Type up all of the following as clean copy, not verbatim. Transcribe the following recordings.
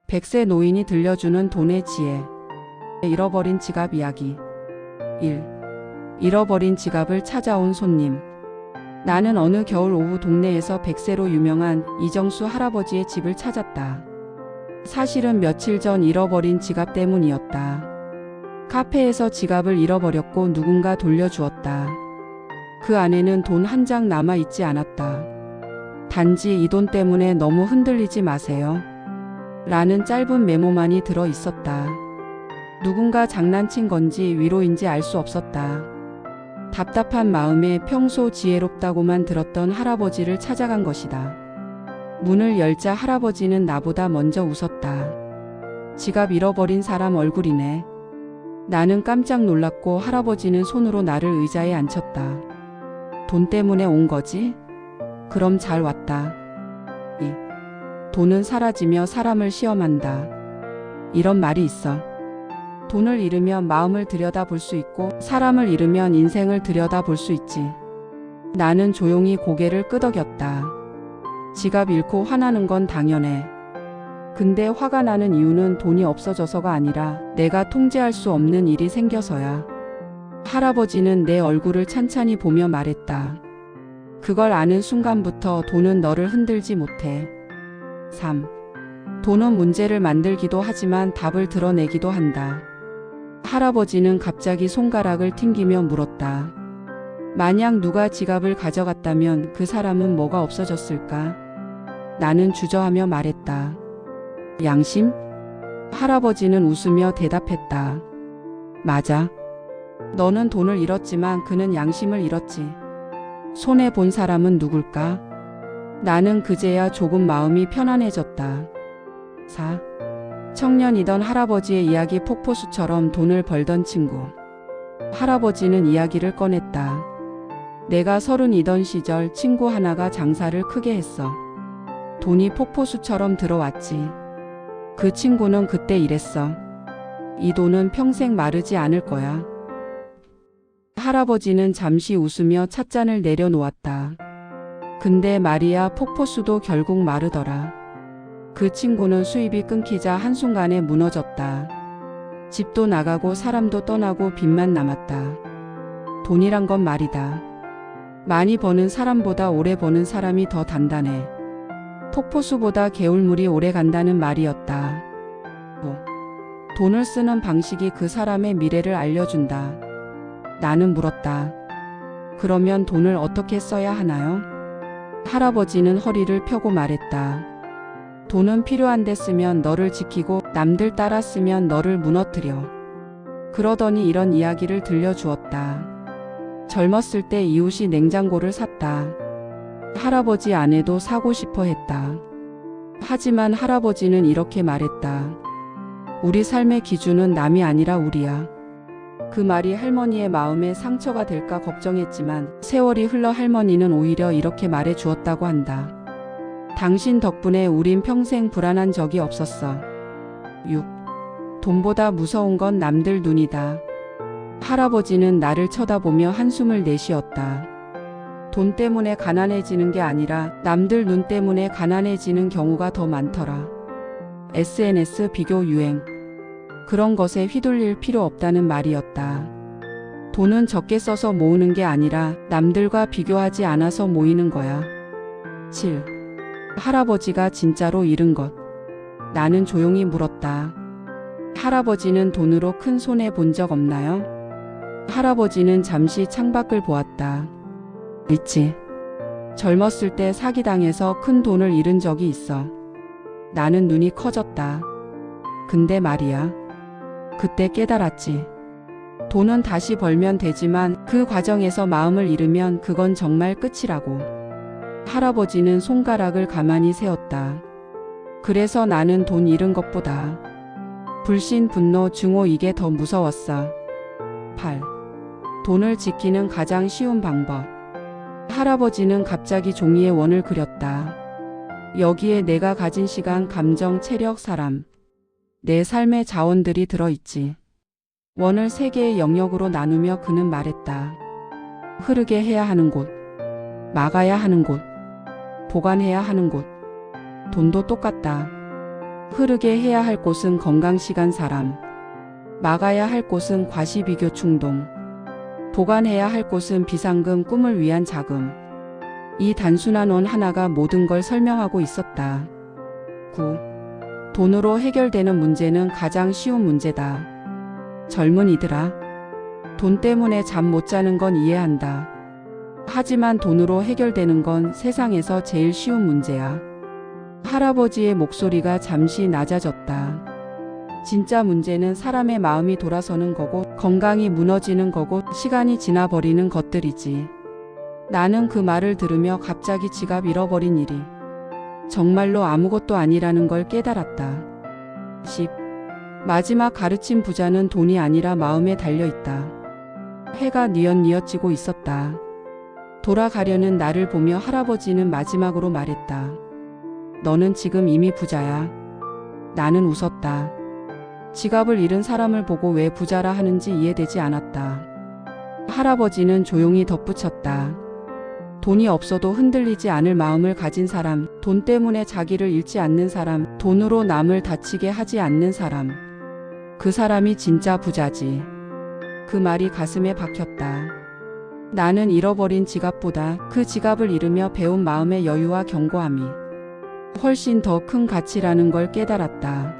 100세 노인이 들려주는 돈의 지혜. 잃어버린 지갑 이야기. 1. 잃어버린 지갑을 찾아온 손님. 나는 어느 겨울 오후 동네에서 100세로 유명한 이정수 할아버지의 집을 찾았다. 사실은 며칠 전 잃어버린 지갑 때문이었다. 카페에서 지갑을 잃어버렸고 누군가 돌려주었다. 그 안에는 돈 한 장 남아있지 않았다. 단지 이 돈 때문에 너무 흔들리지 마세요. 라는 짧은 메모만이 들어 있었다. 누군가 장난친 건지 위로인지 알 수 없었다. 답답한 마음에 평소 지혜롭다고만 들었던 할아버지를 찾아간 것이다. 문을 열자 할아버지는 나보다 먼저 웃었다. 지갑 잃어버린 사람 얼굴이네. 나는 깜짝 놀랐고 할아버지는 손으로 나를 의자에 앉혔다. 돈 때문에 온 거지? 그럼 잘 왔다. 돈은 사라지며 사람을 시험한다. 이런 말이 있어. 돈을 잃으면 마음을 들여다볼 수 있고 사람을 잃으면 인생을 들여다볼 수 있지. 나는 조용히 고개를 끄덕였다. 지갑 잃고 화나는 건 당연해. 근데 화가 나는 이유는 돈이 없어져서가 아니라 내가 통제할 수 없는 일이 생겨서야. 할아버지는 내 얼굴을 찬찬히 보며 말했다. 그걸 아는 순간부터 돈은 너를 흔들지 못해. 3. 돈은 문제를 만들기도 하지만 답을 드러내기도 한다. 할아버지는 갑자기 손가락을 튕기며 물었다. 만약 누가 지갑을 가져갔다면 그 사람은 뭐가 없어졌을까? 나는 주저하며 말했다. 양심? 할아버지는 웃으며 대답했다. 맞아. 너는 돈을 잃었지만 그는 양심을 잃었지. 손해본 사람은 누굴까? 나는 그제야 조금 마음이 편안해졌다. 4. 청년이던 할아버지의 이야기. 폭포수처럼 돈을 벌던 친구. 할아버지는 이야기를 꺼냈다. 내가 30이던 시절 친구 하나가 장사를 크게 했어. 돈이 폭포수처럼 들어왔지. 그 친구는 그때 이랬어. 이 돈은 평생 마르지 않을 거야. 할아버지는 잠시 웃으며 찻잔을 내려놓았다. 근데 말이야, 폭포수도 결국 마르더라. 그 친구는 수입이 끊기자 한순간에 무너졌다. 집도 나가고 사람도 떠나고 빚만 남았다. 돈이란 건 말이다. 많이 버는 사람보다 오래 버는 사람이 더 단단해. 폭포수보다 개울물이 오래 간다는 말이었다. 돈을 쓰는 방식이 그 사람의 미래를 알려준다. 나는 물었다. 그러면 돈을 어떻게 써야 하나요? 할아버지는 허리를 펴고 말했다. 돈은 필요한 데 쓰면 너를 지키고 남들 따라 쓰면 너를 무너뜨려. 그러더니 이런 이야기를 들려주었다. 젊었을 때 이웃이 냉장고를 샀다. 할아버지 아내도 사고 싶어 했다. 하지만 할아버지는 이렇게 말했다. 우리 삶의 기준은 남이 아니라 우리야. 그 말이 할머니의 마음에 상처가 될까 걱정했지만 세월이 흘러 할머니는 오히려 이렇게 말해 주었다고 한다. 당신 덕분에 우린 평생 불안한 적이 없었어. 6. 돈보다 무서운 건 남들 눈이다. 할아버지는 나를 쳐다보며 한숨을 내쉬었다. 돈 때문에 가난해지는 게 아니라 남들 눈 때문에 가난해지는 경우가 더 많더라. SNS 비교 유행. 그런 것에 휘둘릴 필요 없다는 말이었다. 돈은 적게 써서 모으는 게 아니라 남들과 비교하지 않아서 모이는 거야. 7. 할아버지가 진짜로 잃은 것. 나는 조용히 물었다. 할아버지는 돈으로 큰 손해 본 적 없나요? 할아버지는 잠시 창밖을 보았다. 있지. 젊었을 때 사기당해서 큰 돈을 잃은 적이 있어. 나는 눈이 커졌다. 근데 말이야. 그때 깨달았지. 돈은 다시 벌면 되지만 그 과정에서 마음을 잃으면 그건 정말 끝이라고. 할아버지는 손가락을 가만히 세웠다. 그래서 나는 돈 잃은 것보다 불신, 분노, 증오 이게 더 무서웠어. 8. 돈을 지키는 가장 쉬운 방법. 할아버지는 갑자기 종이에 원을 그렸다. 여기에 내가 가진 시간, 감정, 체력, 사람, 내 삶의 자원들이 들어있지. 원을 3개의 영역으로 나누며 그는 말했다. 흐르게 해야 하는 곳, 막아야 하는 곳, 보관해야 하는 곳. 돈도 똑같다. 흐르게 해야 할 곳은 건강시간 사람, 막아야 할 곳은 과시비교 충동, 보관해야 할 곳은 비상금 꿈을 위한 자금. 이 단순한 원 하나가 모든 걸 설명하고 있었다. 9. 돈으로 해결되는 문제는 가장 쉬운 문제다. 젊은이들아, 돈 때문에 잠 못 자는 건 이해한다. 하지만 돈으로 해결되는 건 세상에서 제일 쉬운 문제야. 할아버지의 목소리가 잠시 낮아졌다. 진짜 문제는 사람의 마음이 돌아서는 거고, 건강이 무너지는 거고, 시간이 지나버리는 것들이지. 나는 그 말을 들으며 갑자기 지갑 잃어버린 일이 정말로 아무것도 아니라는 걸 깨달았다. 10. 마지막 가르친 부자는 돈이 아니라 마음에 달려있다. 해가 뉘엿뉘엿 지고 있었다. 돌아가려는 나를 보며 할아버지는 마지막으로 말했다. 너는 지금 이미 부자야. 나는 웃었다. 지갑을 잃은 사람을 보고 왜 부자라 하는지 이해되지 않았다. 할아버지는 조용히 덧붙였다. 돈이 없어도 흔들리지 않을 마음을 가진 사람, 돈 때문에 자기를 잃지 않는 사람, 돈으로 남을 다치게 하지 않는 사람. 그 사람이 진짜 부자지. 그 말이 가슴에 박혔다. 나는 잃어버린 지갑보다 그 지갑을 잃으며 배운 마음의 여유와 견고함이 훨씬 더 큰 가치라는 걸 깨달았다.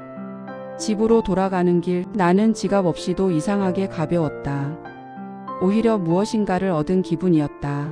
집으로 돌아가는 길, 나는 지갑 없이도 이상하게 가벼웠다. 오히려 무엇인가를 얻은 기분이었다.